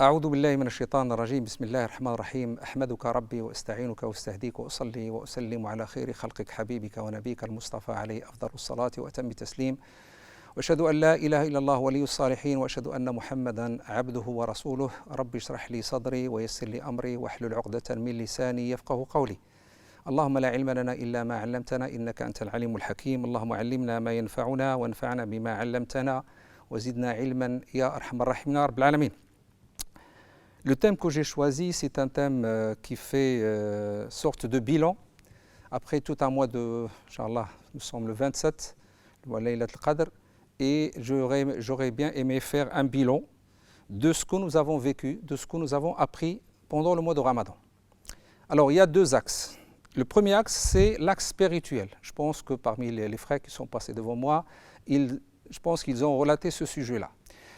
أعوذ بالله من الشيطان الرجيم بسم الله الرحمن الرحيم أحمدك ربي وأستعينك وأستهديك وأصلي وأسلم على خير خلقك حبيبك ونبيك المصطفى عليه أفضل الصلاة وأتم التسليم وأشهد أن لا إله إلا الله ولي الصالحين وأشهد أن محمدا عبده ورسوله ربي اشرح لي صدري ويسر لي أمري واحلل عقدة من لساني يفقه قولي اللهم لا علم لنا إلا ما علمتنا إنك أنت العليم الحكيم اللهم علمنا ما ينفعنا وانفعنا بما علمتنا وزدنا علما يا أرحم الراحمين يا رب العالمين. Le thème que j'ai choisi, c'est un thème qui fait sorte de bilan. Après tout un mois de, Inch'Allah, nous sommes le 27, le Laylat al-Qadr, et j'aurais bien aimé faire un bilan de ce que nous avons vécu, de ce que nous avons appris pendant le mois de Ramadan. Alors, il y a deux axes. Le premier axe, c'est l'axe spirituel. Je pense que parmi les frères qui sont passés devant moi, je pense qu'ils ont relaté ce sujet-là.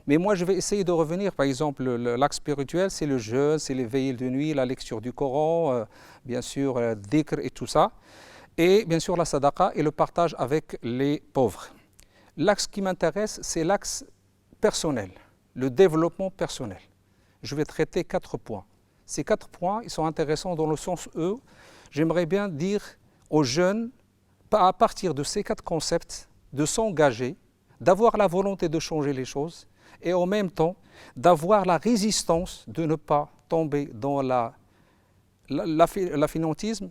Mais moi, je vais essayer de revenir, par exemple, l'axe spirituel, c'est le jeûne, c'est les veillées de nuit, la lecture du Coran, bien sûr, le dhikr et tout ça. Et bien sûr, la sadaqa et le partage avec les pauvres. L'axe qui m'intéresse, c'est l'axe personnel, le développement personnel. Je vais traiter 4 points. Ces 4 points, ils sont intéressants dans le sens où j'aimerais bien dire aux jeunes, à partir de ces 4 concepts, de s'engager, d'avoir la volonté de changer les choses, et en même temps d'avoir la résistance de ne pas tomber dans le fainéantisme,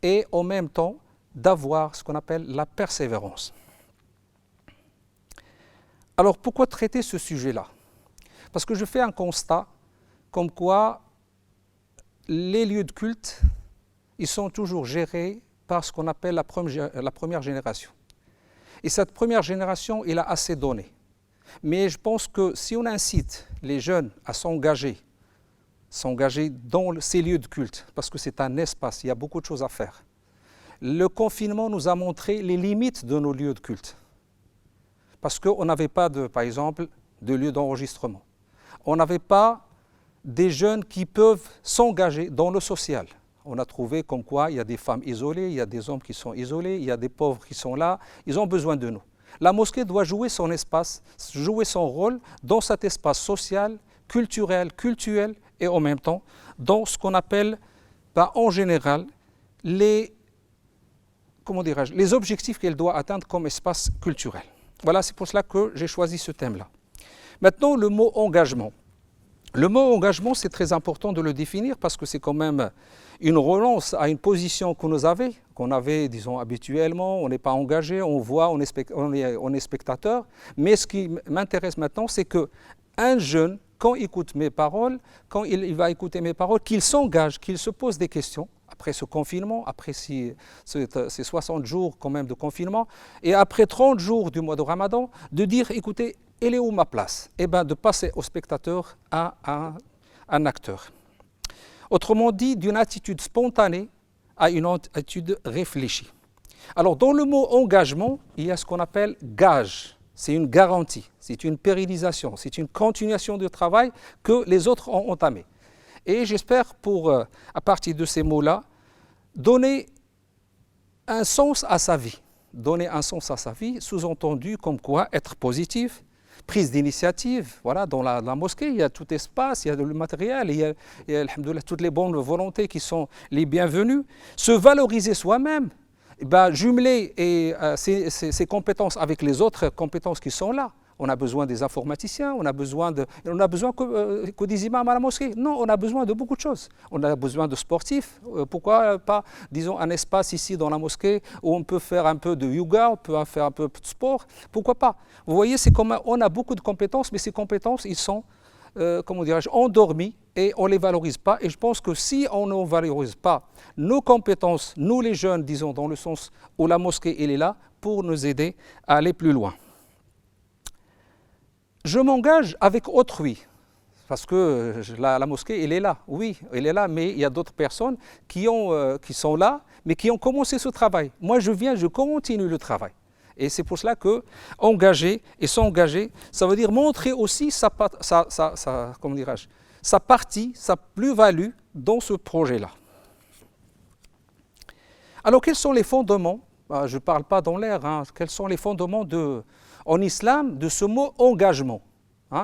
et en même temps d'avoir ce qu'on appelle la persévérance. Alors pourquoi traiter ce sujet-là? Parce que je fais un constat comme quoi les lieux de culte, ils sont toujours gérés par ce qu'on appelle la première génération. Et cette première génération, il a assez donné. Mais je pense que si on incite les jeunes à s'engager dans ces lieux de culte, parce que c'est un espace, il y a beaucoup de choses à faire. Le confinement nous a montré les limites de nos lieux de culte. Parce qu'on n'avait pas, par exemple, de lieu d'enregistrement. On n'avait pas des jeunes qui peuvent s'engager dans le social. On a trouvé comme quoi il y a des femmes isolées, il y a des hommes qui sont isolés, il y a des pauvres qui sont là, ils ont besoin de nous. La mosquée doit jouer son espace, jouer son rôle dans cet espace social, culturel, cultuel et en même temps dans ce qu'on appelle en général les objectifs qu'elle doit atteindre comme espace culturel. Voilà, c'est pour cela que j'ai choisi ce thème-là. Maintenant, le mot engagement. Le mot engagement, c'est très important de le définir parce que c'est quand même une relance à une position qu'on avait, disons, habituellement. On n'est pas engagé, on voit, on est spectateur. Mais ce qui m'intéresse maintenant, c'est qu'un jeune, quand il écoute mes paroles, quand il va écouter mes paroles, qu'il s'engage, qu'il se pose des questions après ce confinement, après ces 60 jours quand même de confinement, et après 30 jours du mois de Ramadan, de dire, écoutez, elle est où ma place? Eh bien, de passer au spectateur à un acteur. Autrement dit, d'une attitude spontanée à une attitude réfléchie. Alors, dans le mot engagement, il y a ce qu'on appelle gage. C'est une garantie, c'est une pérennisation, c'est une continuation du travail que les autres ont entamé. Et j'espère, à partir de ces mots-là, donner un sens à sa vie. Donner un sens à sa vie, sous-entendu comme quoi être positif, prise d'initiative, voilà, dans la mosquée, il y a tout espace, il y a le matériel, il y a alhamdoulilah, toutes les bonnes volontés qui sont les bienvenues. Se valoriser soi-même, jumeler ses compétences avec les autres compétences qui sont là. On a besoin des informaticiens, on a besoin que des imams à la mosquée. Non, on a besoin de beaucoup de choses. On a besoin de sportifs. Pourquoi pas, disons, un espace ici dans la mosquée où on peut faire un peu de yoga, on peut faire un peu de sport. Pourquoi pas? Vous voyez, c'est comme on a beaucoup de compétences, mais ces compétences, ils sont, endormies et on ne les valorise pas. Et je pense que si on ne valorise pas nos compétences, nous les jeunes, disons, dans le sens où la mosquée, elle est là, pour nous aider à aller plus loin. Je m'engage avec autrui, parce que la mosquée, elle est là, oui, elle est là, mais il y a d'autres personnes qui sont là, mais qui ont commencé ce travail. Moi, je continue le travail. Et c'est pour cela que engager et s'engager, ça veut dire montrer aussi sa partie, sa plus-value dans ce projet-là. Alors, quels sont les fondements? Je ne parle pas dans l'air, quels sont les fondements en islam de ce mot engagement?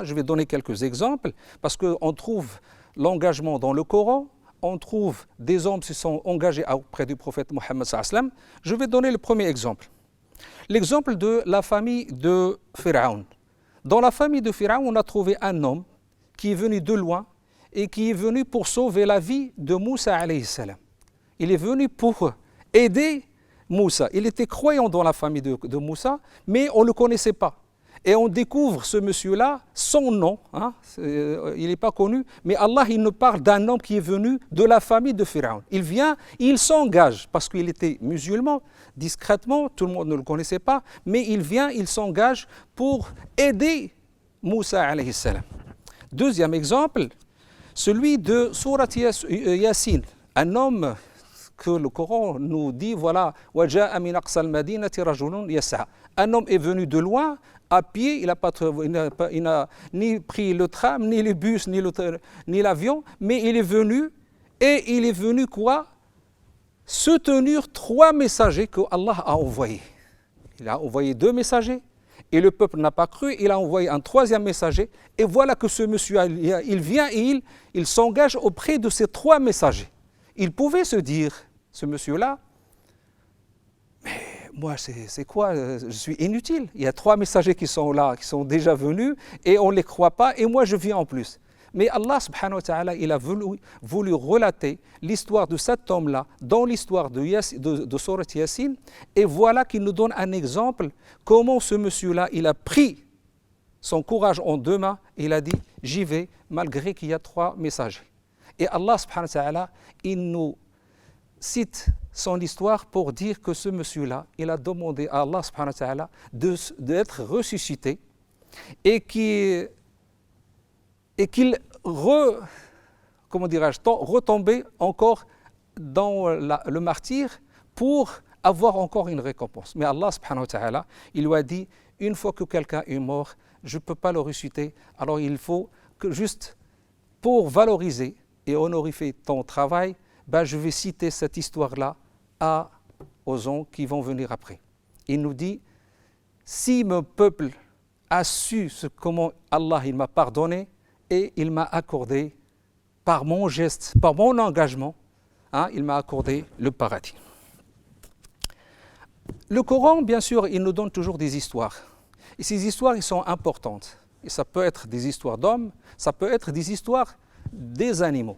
Je vais donner quelques exemples parce qu'on trouve l'engagement dans le Coran, on trouve des hommes qui se sont engagés auprès du prophète Mohammed sallallahu alayhi wa sallam. Je vais donner le premier exemple. L'exemple de la famille de Pharaon. Dans la famille de Pharaon, on a trouvé un homme qui est venu de loin et qui est venu pour sauver la vie de Moussa alayhi salam. Il est venu pour aider Moussa. Il était croyant dans la famille de Moussa, mais on ne le connaissait pas. Et on découvre ce monsieur-là, son nom, il n'est pas connu, mais Allah il nous parle d'un homme qui est venu de la famille de Pharaon. Il vient, il s'engage, parce qu'il était musulman, discrètement, tout le monde ne le connaissait pas, mais il vient, il s'engage pour aider Moussa alayhi salam. Deuxième exemple, celui de Surat Yasin, un homme que le Coran nous dit, voilà, وَجَاءَ مِنْ أَقْصَى الْمَدِينَةِ رَجُلٌ يَسْعَى. Un homme est venu de loin, à pied, il n'a ni pris le tram, ni le bus, ni l'avion, mais il est venu, et il est venu quoi? Soutenir 3 messagers que Allah a envoyés. Il a envoyé 2 messagers, et le peuple n'a pas cru, il a envoyé un 3e messager, et voilà que ce monsieur, il vient et il s'engage auprès de ces 3 messagers. Il pouvait se dire, ce monsieur-là, mais moi, c'est quoi? Je suis inutile. Il y a 3 messagers qui sont là, qui sont déjà venus, et on ne les croit pas, et moi, je viens en plus. Mais Allah, subhanahu wa ta'ala, il a voulu relater l'histoire de cet homme-là dans l'histoire de Surat Yasin, et voilà qu'il nous donne un exemple, comment ce monsieur-là, il a pris son courage en 2 mains, et il a dit, j'y vais, malgré qu'il y a 3 messagers. Et Allah, subhanahu wa ta'ala, il nous cite son histoire pour dire que ce monsieur-là, il a demandé à Allah subhanahu wa ta'ala d'être ressuscité et qu'il retombait encore dans le martyre pour avoir encore une récompense. Mais Allah subhanahu wa ta'ala, il lui a dit, une fois que quelqu'un est mort, je ne peux pas le ressusciter, alors il faut que juste pour valoriser et honorifier ton travail, je vais citer cette histoire-là aux gens qui vont venir après. Il nous dit, si mon peuple a su comment Allah il m'a pardonné et il m'a accordé, par mon geste, par mon engagement, il m'a accordé le paradis. Le Coran, bien sûr, il nous donne toujours des histoires. Et ces histoires, elles sont importantes. Et ça peut être des histoires d'hommes, ça peut être des histoires des animaux.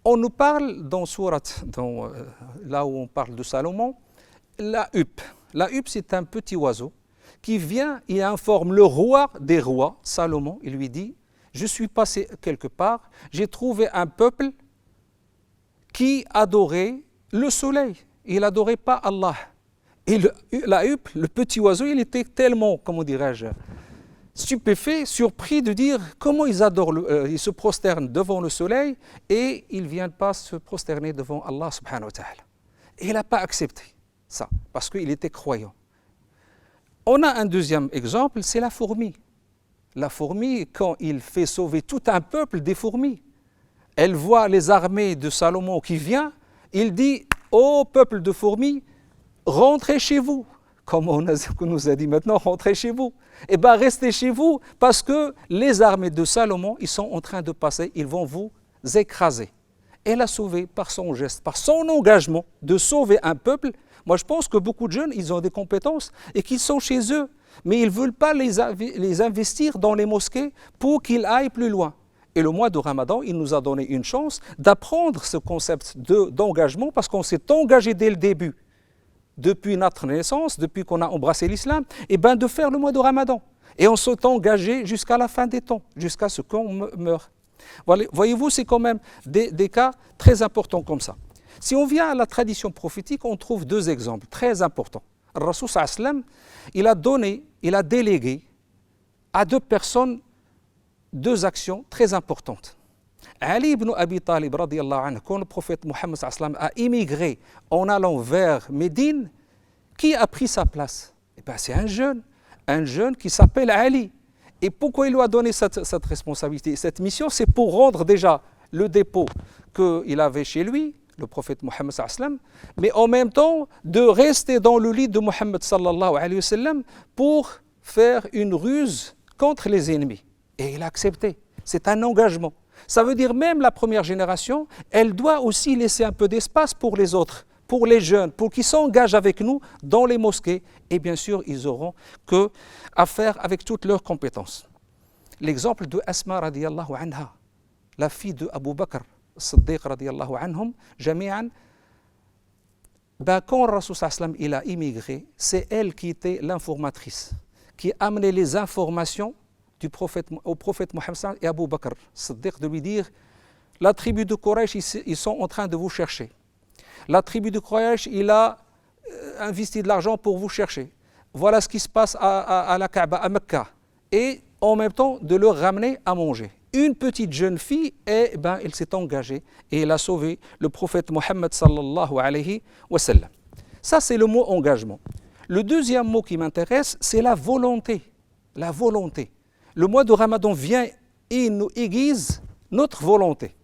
On nous parle dans Surat, là où on parle de Salomon, la huppe. La huppe, c'est un petit oiseau qui vient et informe le roi des rois, Salomon, il lui dit, je suis passé quelque part, j'ai trouvé un peuple qui adorait le soleil, il n'adorait pas Allah. Et la huppe, le petit oiseau, il était tellement, comment dirais-je, stupéfait, surpris de dire comment ils adorent, ils se prosternent devant le soleil et ils ne viennent pas se prosterner devant Allah subhanahu wa ta'ala. Et il n'a pas accepté ça, parce qu'il était croyant. On a un deuxième exemple, c'est la fourmi. La fourmi, quand il fait sauver tout un peuple des fourmis, elle voit les armées de Salomon qui viennent, il dit, ô peuple de fourmis, rentrez chez vous. Comme on nous a dit maintenant, rentrez chez vous. Eh bien, restez chez vous parce que les armées de Salomon, ils sont en train de passer, ils vont vous écraser. Elle a sauvé par son geste, par son engagement de sauver un peuple. Moi, je pense que beaucoup de jeunes, ils ont des compétences et qu'ils sont chez eux, mais ils ne veulent pas les investir dans les mosquées pour qu'ils aillent plus loin. Et le mois de Ramadan, il nous a donné une chance d'apprendre ce concept d'engagement parce qu'on s'est engagé dès le début. Depuis notre naissance, depuis qu'on a embrassé l'islam, et de faire le mois de Ramadan. Et on s'est engagé jusqu'à la fin des temps, jusqu'à ce qu'on meure. Voyez-vous, c'est quand même des cas très importants comme ça. Si on vient à la tradition prophétique, on trouve 2 exemples très importants. Le Rasoul sallam, il a délégué à 2 personnes 2 actions très importantes. Ali ibn Abi Talib, quand le prophète Mohammed a immigré en allant vers Médine, qui a pris sa place? C'est un jeune qui s'appelle Ali. Et pourquoi il lui a donné cette responsabilité, cette mission? C'est pour rendre déjà le dépôt qu'il avait chez lui, le prophète Mohammed, mais en même temps de rester dans le lit de Mohammed sallallahu alayhi wa sallam pour faire une ruse contre les ennemis. Et il a accepté. C'est un engagement. Ça veut dire même la première génération, elle doit aussi laisser un peu d'espace pour les autres, pour les jeunes, pour qu'ils s'engagent avec nous dans les mosquées. Et bien sûr, ils auront que à faire avec toutes leurs compétences. L'exemple de Asma radiyallahu anha, la fille de Abu Bakr, Siddiq radiyallahu anhum, jami'an. Quand Rasul sallam il a immigré, c'est elle qui était l'informatrice, qui amenait les informations au prophète Mohammed et Abu Bakr Siddiq de lui dire la tribu de Quraysh, ils sont en train de vous chercher. La tribu de Quraysh, il a investi de l'argent pour vous chercher. Voilà ce qui se passe à la Kaaba, à Mecca. Et en même temps, de leur ramener à manger. Une petite jeune fille, elle s'est engagée et elle a sauvé le prophète Mohammed sallallahu alayhi wa sallam. Ça, c'est le mot engagement. Le deuxième mot qui m'intéresse, c'est la volonté. La volonté. Le mois de Ramadan vient et nous aiguise notre volonté.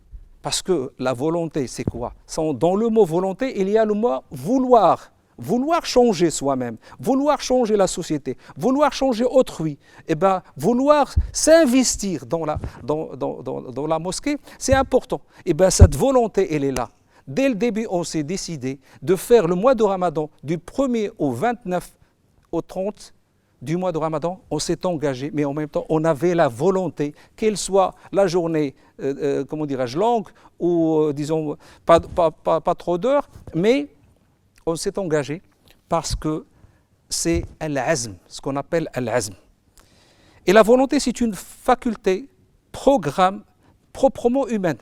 Parce que la volonté, c'est quoi? Dans le mot volonté, il y a le mot vouloir. Vouloir changer soi-même, vouloir changer la société, vouloir changer autrui, vouloir s'investir dans la mosquée, c'est important. Cette volonté, elle est là. Dès le début, on s'est décidé de faire le mois de Ramadan du 1er au 29 au 30 du mois de Ramadan. On s'est engagé, mais en même temps, on avait la volonté qu'elle soit la journée, longue ou disons pas trop d'heures, mais on s'est engagé parce que c'est al-azm, ce qu'on appelle al-azm. Et la volonté, c'est une faculté, programme proprement humaine.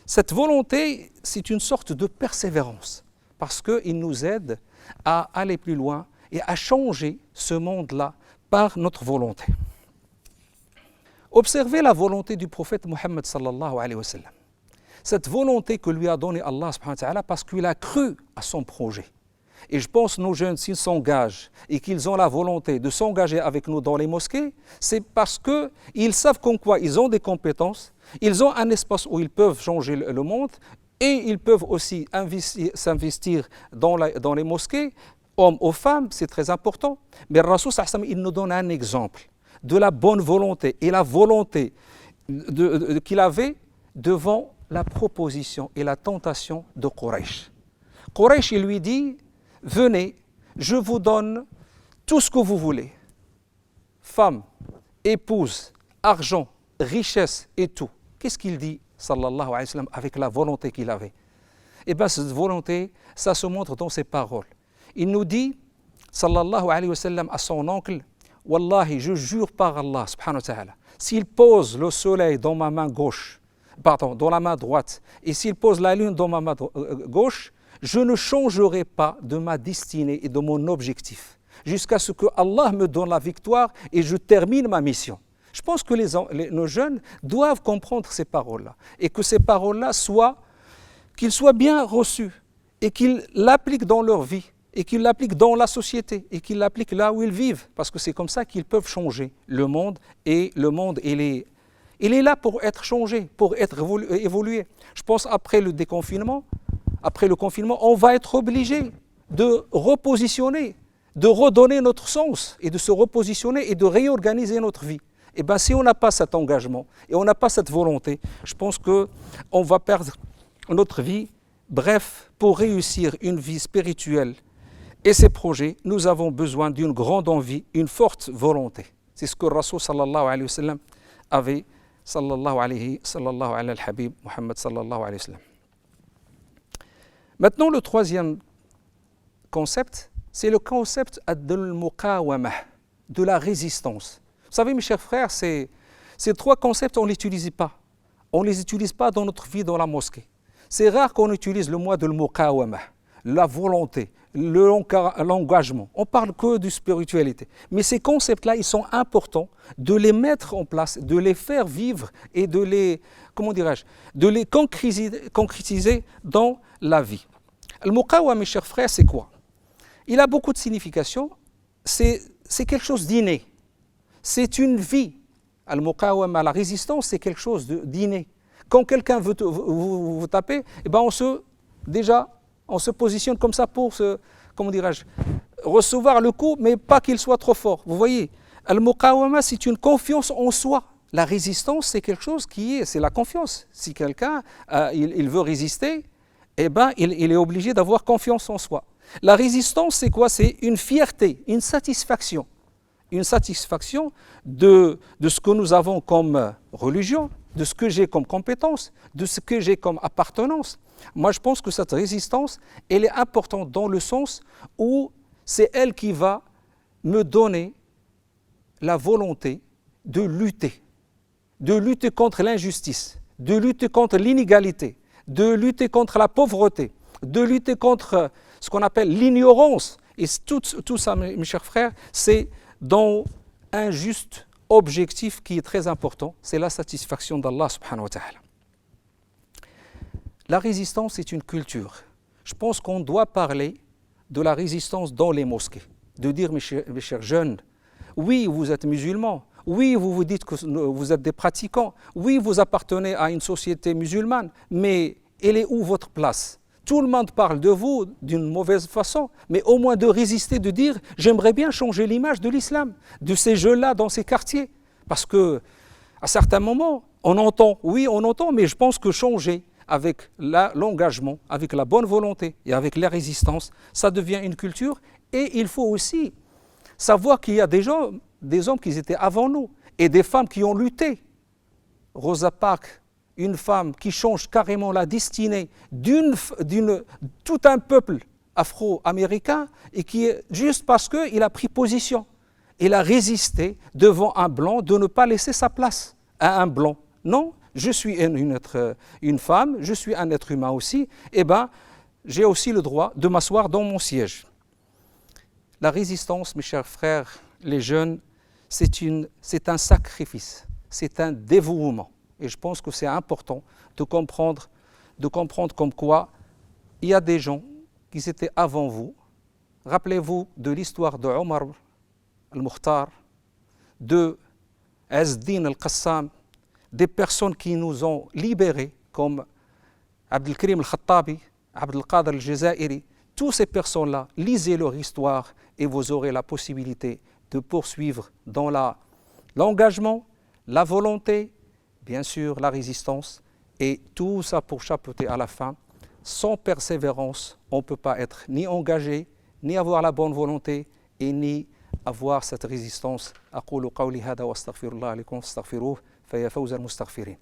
Cette volonté, c'est une sorte de persévérance parce qu'il nous aide à aller plus loin et à changer ce monde-là par notre volonté. Observez la volonté du prophète Mohammed sallallahu alayhi wa sallam. Cette volonté que lui a donnée Allah subhanahu wa ta'ala parce qu'il a cru à son projet. Et je pense que nos jeunes, s'ils s'engagent et qu'ils ont la volonté de s'engager avec nous dans les mosquées, c'est parce qu'ils savent qu'en quoi ils ont des compétences, ils ont un espace où ils peuvent changer le monde et ils peuvent aussi s'investir dans les mosquées, hommes ou femmes, c'est très important. Mais Rasul sallallahu alayhi wa sallam, il nous donne un exemple de la bonne volonté et la volonté qu'il avait devant la proposition et la tentation de Quraysh. Quraysh, il lui dit, venez, je vous donne tout ce que vous voulez. Femme, épouse, argent, richesse et tout. Qu'est-ce qu'il dit, sallallahu alayhi wa sallam, avec la volonté qu'il avait? Cette volonté, ça se montre dans ses paroles. Il nous dit, sallallahu alayhi wa sallam, à son oncle, Wallahi, je jure par Allah, subhanahu wa ta'ala, s'il pose le soleil dans ma main gauche, dans la main droite, et s'il pose la lune dans ma main gauche, je ne changerai pas de ma destinée et de mon objectif, jusqu'à ce que Allah me donne la victoire et je termine ma mission. Je pense que nos jeunes doivent comprendre ces paroles-là, et que ces paroles-là qu'ils soient bien reçus, et qu'ils l'appliquent dans leur vie, et qu'ils l'appliquent dans la société, et qu'ils l'appliquent là où ils vivent, parce que c'est comme ça qu'ils peuvent changer le monde, et le monde, il est là pour être changé, pour être évolué. Je pense après le déconfinement, après le confinement, on va être obligé de repositionner, de redonner notre sens, et de se repositionner et de réorganiser notre vie. Si on n'a pas cet engagement, et on n'a pas cette volonté, je pense qu'on va perdre notre vie. Bref, pour réussir une vie spirituelle et ses projets, nous avons besoin d'une grande envie, une forte volonté. C'est ce que Rasul sallallahu alayhi wa sallam avait, sallallahu alayhi al-habib, Muhammad sallallahu alayhi wa sallam. Maintenant, le troisième concept, c'est le concept de l'muqawamah, de la résistance. Vous savez, mes chers frères, ces trois concepts, on ne les utilise pas. On ne les utilise pas dans notre vie dans la mosquée. C'est rare qu'on utilise le mot de l'muqawamah, la volonté, l'engagement. On parle que de spiritualité. Mais ces concepts-là, ils sont importants de les mettre en place, de les faire vivre et de les, de les concrétiser dans la vie. Le muqawama, mes chers frères, c'est quoi? Il a beaucoup de significations. C'est quelque chose d'inné. C'est une vie. Le muqawama, la résistance, c'est quelque chose d'inné. Quand quelqu'un veut vous taper, on se positionne comme ça pour recevoir le coup, mais pas qu'il soit trop fort. Vous voyez, Al-Muqawama, c'est une confiance en soi. La résistance, c'est quelque chose c'est la confiance. Si quelqu'un il veut résister, eh ben, il est obligé d'avoir confiance en soi. La résistance, c'est quoi? C'est une fierté, une satisfaction. Une satisfaction de ce que nous avons comme religion, de ce que j'ai comme compétence, de ce que j'ai comme appartenance. Moi, je pense que cette résistance, elle est importante dans le sens où c'est elle qui va me donner la volonté de lutter contre l'injustice, de lutter contre l'inégalité, de lutter contre la pauvreté, de lutter contre ce qu'on appelle l'ignorance. Et tout ça, mes chers frères, c'est dans un juste objectif qui est très important, c'est la satisfaction d'Allah subhanahu wa ta'ala. La résistance est une culture. Je pense qu'on doit parler de la résistance dans les mosquées, de dire, mes chers jeunes, oui, vous êtes musulmans, oui, vous vous dites que vous êtes des pratiquants, oui, vous appartenez à une société musulmane, mais elle est où votre place? Tout le monde parle de vous d'une mauvaise façon, mais au moins de résister, de dire « j'aimerais bien changer l'image de l'islam, de ces jeux-là dans ces quartiers ». Parce qu'à certains moments, on entend, mais je pense que changer avec l'engagement, avec la bonne volonté et avec la résistance, ça devient une culture. Et il faut aussi savoir qu'il y a des hommes qui étaient avant nous et des femmes qui ont lutté. Rosa Parks, une femme qui change carrément la destinée tout un peuple afro-américain et qui est juste parce qu'il a pris position. Il a résisté devant un blanc de ne pas laisser sa place à un blanc. Non, je suis une femme, je suis un être humain aussi, eh bien, j'ai aussi le droit de m'asseoir dans mon siège. La résistance, mes chers frères, les jeunes, c'est un sacrifice, c'est un dévouement. Et je pense que c'est important de comprendre comme quoi il y a des gens qui étaient avant vous. Rappelez-vous de l'histoire de Omar al-Mukhtar, de Azz-Din al-Qassam, des personnes qui nous ont libérés comme Abdelkrim al-Khattabi, Abdelkader al-Jazairi. Toutes ces personnes-là, lisez leur histoire et vous aurez la possibilité de poursuivre dans l'engagement, la volonté, bien sûr la résistance, et tout ça pour chapeauter à la fin. Sans persévérance, on ne peut pas être ni engagé, ni avoir la bonne volonté, et ni avoir cette résistance. أقول قولي هذا وأستغفر الله لكم فاستغفروه فيا فوز المستغفرين.